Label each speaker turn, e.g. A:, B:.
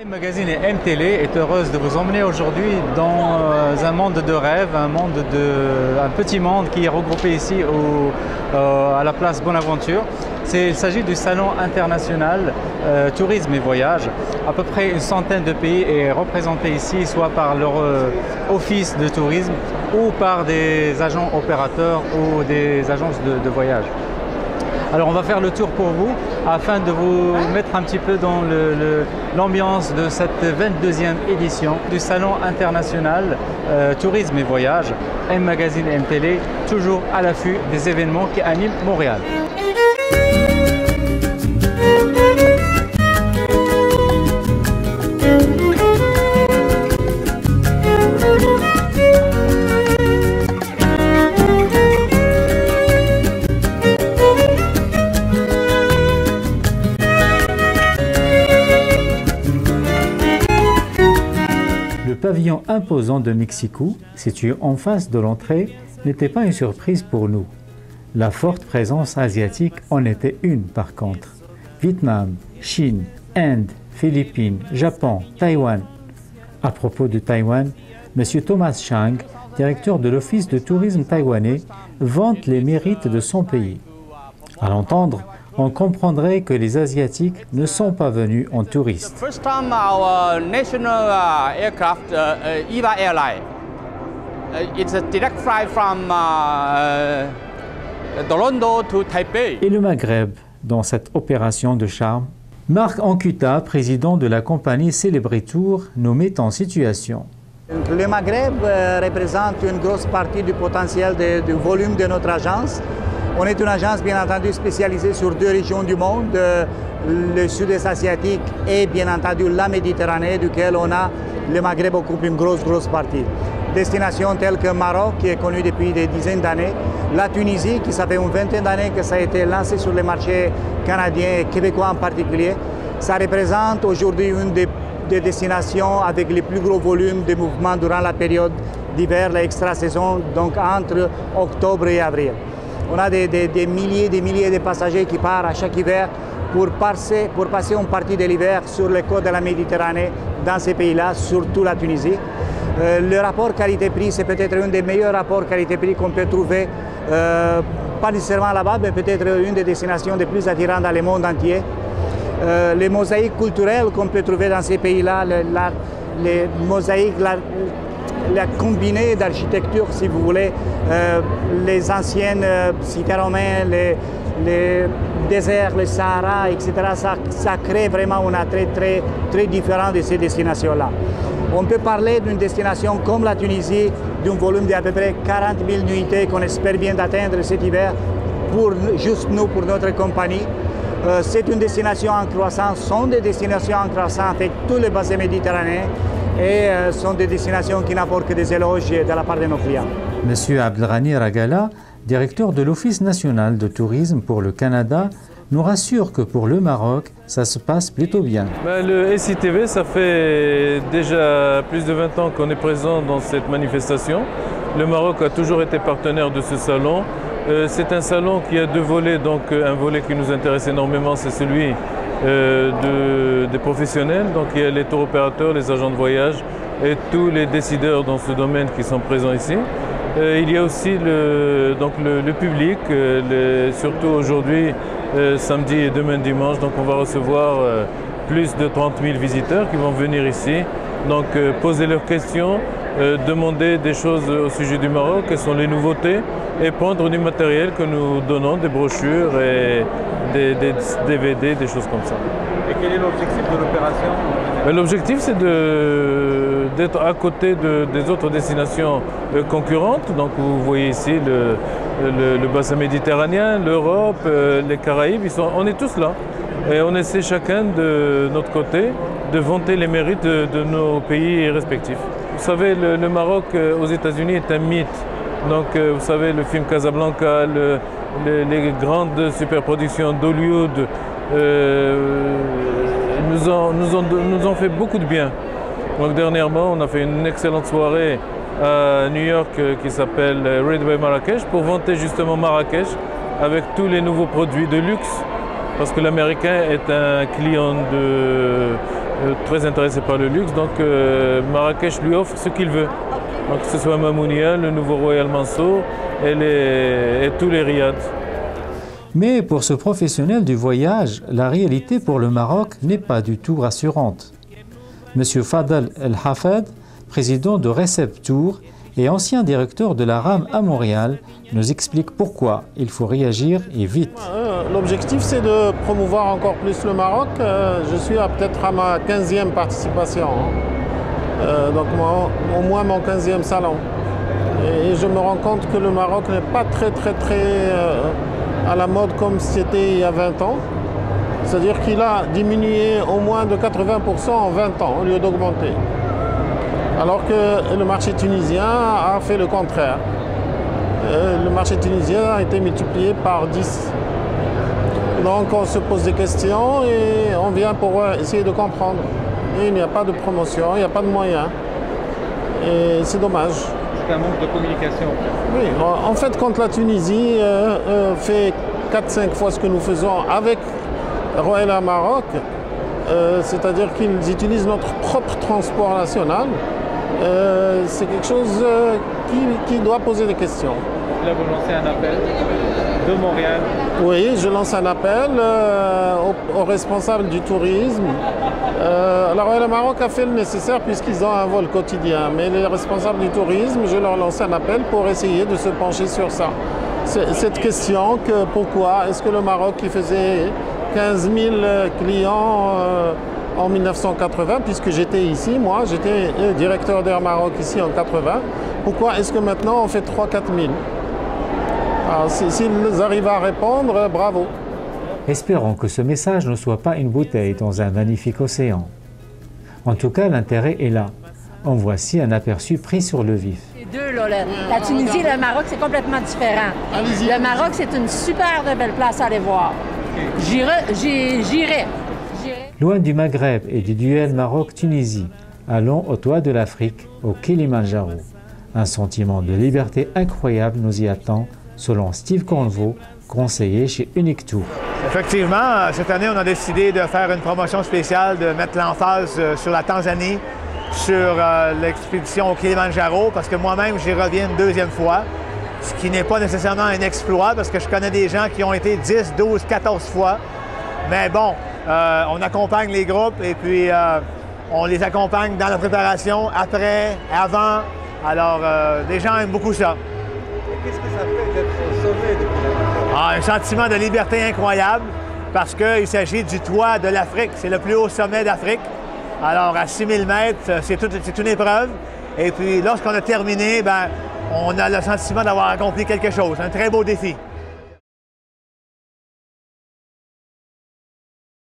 A: Magazine et MTélé est heureuse de vous emmener aujourd'hui dans un monde de rêve, un petit monde qui est regroupé ici à la place Bonaventure. Il s'agit du Salon international tourisme et voyage. À peu près une centaine de pays est représenté ici, soit par leur office de tourisme ou par des agents opérateurs ou des agences de voyage. Alors on va faire le tour pour vous afin de vous mettre un petit peu dans l'ambiance de cette 22e édition du Salon international tourisme et voyage. M-Magazine et MTélé, toujours à l'affût des événements qui animent Montréal. Le pavillon imposant de Mexico, situé en face de l'entrée, n'était pas une surprise pour nous. La forte présence asiatique en était une par contre. Vietnam, Chine, Inde, Philippines, Japon, Taïwan. À propos de Taïwan, M. Thomas Chang, directeur de l'Office de tourisme taïwanais, vante les mérites de son pays. À l'entendre, on comprendrait que les Asiatiques ne sont pas venus en touristes.
B: First time our national aircraft, EVA Airline, it's a direct flight from Toronto to Taipei.
A: Et le Maghreb, dans cette opération de charme, Marc Ancuta, président de la compagnie Celebritour, nous met en situation.
C: Le Maghreb représente une grosse partie du potentiel du volume de notre agence. On est une agence bien entendu spécialisée sur deux régions du monde, le sud-est asiatique et bien entendu la Méditerranée, duquel on a le Maghreb occupe une grosse partie. Destinations telles que Maroc, qui est connue depuis des dizaines d'années, la Tunisie, qui ça fait une vingtaine d'années que ça a été lancé sur les marchés canadiens et québécois en particulier. Ça représente aujourd'hui une des destinations avec les plus gros volumes de mouvements durant la période d'hiver, l'extra-saison, donc entre octobre et avril. On a des milliers de passagers qui partent à chaque hiver pour passer une partie de l'hiver sur les côtes de la Méditerranée, dans ces pays-là, surtout la Tunisie. Le rapport qualité-prix, c'est peut-être un des meilleurs rapports qualité-prix qu'on peut trouver, pas nécessairement là-bas, mais peut-être une des destinations les plus attirantes dans le monde entier. Les mosaïques culturelles qu'on peut trouver dans ces pays-là, les mosaïques, la combinée d'architecture, si vous voulez, les anciennes cités romaines, les déserts, le Sahara, etc., ça crée vraiment un attrait très différent de ces destinations-là. On peut parler d'une destination comme la Tunisie, d'un volume d'à peu près 40 000 nuitées qu'on espère bien d'atteindre cet hiver, juste nous, pour notre compagnie. C'est une destination en croissance, sont des destinations en croissance avec tout le bassin méditerranéen et sont des destinations qui n'apportent que des éloges de la part de nos clients.
A: Monsieur Abdelrani Ragala, directeur de l'Office national de tourisme pour le Canada, nous rassure que pour le Maroc, ça se passe plutôt bien.
D: Le SITV, ça fait déjà plus de 20 ans qu'on est présent dans cette manifestation. Le Maroc a toujours été partenaire de ce salon. C'est un salon qui a deux volets, donc un volet qui nous intéresse énormément, c'est celui des professionnels. Donc il y a les tour opérateurs, les agents de voyage et tous les décideurs dans ce domaine qui sont présents ici. Il y a aussi le public, surtout aujourd'hui, samedi et demain dimanche. Donc on va recevoir plus de 30 000 visiteurs qui vont venir ici. Donc poser leurs questions, demander des choses au sujet du Maroc, quelles sont les nouveautés, et prendre du matériel que nous donnons, des brochures et des DVD, des choses comme ça.
A: Et quel est l'objectif de l'opération?
D: L'objectif, c'est d'être à côté des autres destinations concurrentes. Donc vous voyez ici le bassin méditerranéen, l'Europe, les Caraïbes, on est tous là. Et on essaie chacun de notre côté de vanter les mérites de nos pays respectifs. Vous savez, le Maroc aux États-Unis est un mythe. Donc vous savez, le film Casablanca, les grandes superproductions d'Hollywood nous ont fait beaucoup de bien. Donc dernièrement, on a fait une excellente soirée à New York qui s'appelle Read by Marrakech pour vanter justement Marrakech avec tous les nouveaux produits de luxe. Parce que l'Américain est un client très intéressé par le luxe, donc Marrakech lui offre ce qu'il veut. Donc, que ce soit Mamounia, le nouveau Royal Mansour et tous les riads.
A: Mais pour ce professionnel du voyage, la réalité pour le Maroc n'est pas du tout rassurante. Monsieur Fadel El Hafed, président de Recep Tour et ancien directeur de la RAM à Montréal, nous explique pourquoi il faut réagir et vite.
E: L'objectif, c'est de promouvoir encore plus le Maroc. Je suis peut-être à ma 15e participation, donc au moins mon 15e salon. Et je me rends compte que le Maroc n'est pas très à la mode comme c'était il y a 20 ans. C'est-à-dire qu'il a diminué au moins de 80% en 20 ans au lieu d'augmenter. Alors que le marché tunisien a fait le contraire. Le marché tunisien a été multiplié par 10. Donc on se pose des questions et on vient pour essayer de comprendre. Et il n'y a pas de promotion, il n'y a pas de moyens. Et c'est dommage.
A: C'est un manque de communication.
E: Oui, en fait, quand la Tunisie fait 4-5 fois ce que nous faisons avec Royal Air Maroc, c'est-à-dire qu'ils utilisent notre propre transport national, c'est quelque chose qui doit poser des questions.
A: Là, vous lancez un appel de Montréal.
E: Oui, je lance un appel aux responsables du tourisme. La Royal Air Maroc a fait le nécessaire puisqu'ils ont un vol quotidien, mais les responsables du tourisme, je leur lance un appel pour essayer de se pencher sur ça. Cette question, pourquoi est-ce que le Maroc qui faisait 15 000 clients en 1980, puisque j'étais ici, moi, j'étais directeur d'Air Maroc ici en 80, pourquoi est-ce que maintenant on fait 3 000 à 4 000? Alors, s'ils arrivent à répondre, bravo.
A: Espérons que ce message ne soit pas une bouteille dans un magnifique océan. En tout cas, l'intérêt est là. En voici un aperçu pris sur le vif.
F: Les deux, là, la Tunisie et le Maroc, c'est complètement différent. Le Maroc, c'est une super belle place à aller voir. J'irai.
A: Loin du Maghreb et du duel Maroc-Tunisie, allons au toit de l'Afrique, au Kilimandjaro. Un sentiment de liberté incroyable nous y attend, selon Steve Convo, conseiller chez Unique Tour.
G: Effectivement, cette année, on a décidé de faire une promotion spéciale, de mettre l'emphase sur la Tanzanie, sur l'expédition au Kilimandjaro, parce que moi-même, j'y reviens une deuxième fois, ce qui n'est pas nécessairement un exploit, parce que je connais des gens qui ont été 10, 12, 14 fois. Mais bon, on accompagne les groupes et puis on les accompagne dans la préparation, après, avant. Alors, les gens aiment beaucoup ça.
A: Qu'est-ce que ça fait d'être au sommet du Kilimandjaro?
G: Un sentiment de liberté incroyable, parce qu'il s'agit du toit de l'Afrique. C'est le plus haut sommet d'Afrique. Alors, à 6000 mètres, c'est une épreuve. Et puis, lorsqu'on a terminé, on a le sentiment d'avoir accompli quelque chose. Un très beau défi.